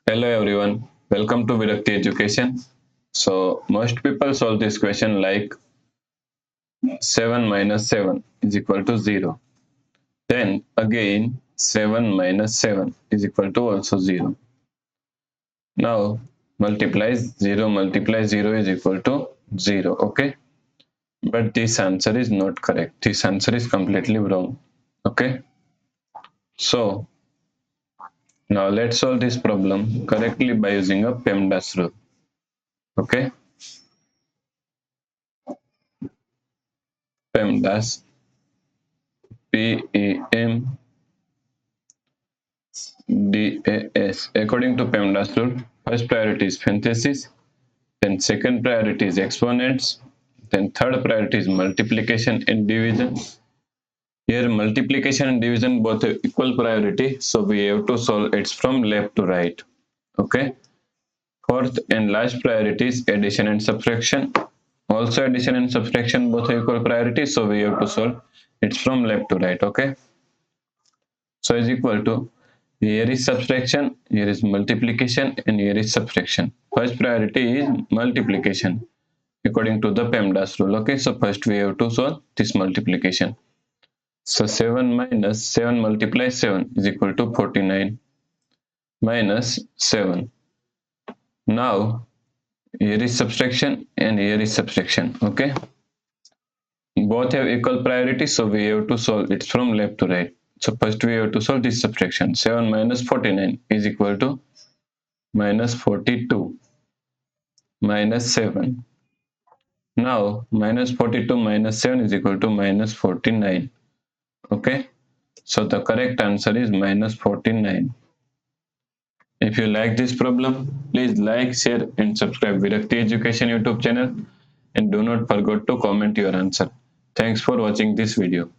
Hello everyone, welcome to Virakti Education. So most people solve this question like 7 minus 7 is equal to 0. Then again 7 minus 7 is equal to also 0. Now multiply 0 is equal to 0, okay? But this answer is not correct. This answer is completely wrong, okay? So now let's solve this problem correctly by using a PEMDAS rule, okay? PEMDAS PEM DAS. According to PEMDAS rule, first priority is parenthesis, then second priority is exponents, then third priority is multiplication and division. Here multiplication and division both have equal priority, so we have to solve it from left to right. Okay. Fourth and last priority is addition and subtraction. Also addition and subtraction both have equal priority, so we have to solve it from left to right. Okay. So is equal to, here is subtraction, here is multiplication, and here is subtraction. First priority is multiplication according to the PEMDAS rule. Okay, so first we have to solve this multiplication. So 7 minus 7 multiplies 7 is equal to 49 minus 7. Now here is subtraction and here is subtraction. Okay, both have equal priority, so we have to solve it from left to right. So first we have to solve this subtraction. 7 minus 49 is equal to minus 42 minus 7. Now minus 42 minus 7 is equal to minus 49. Okay, so the correct answer is minus 49. If you like this problem, please like, share and subscribe Virakti Education YouTube channel, and do not forget to comment your answer. Thanks for watching this video.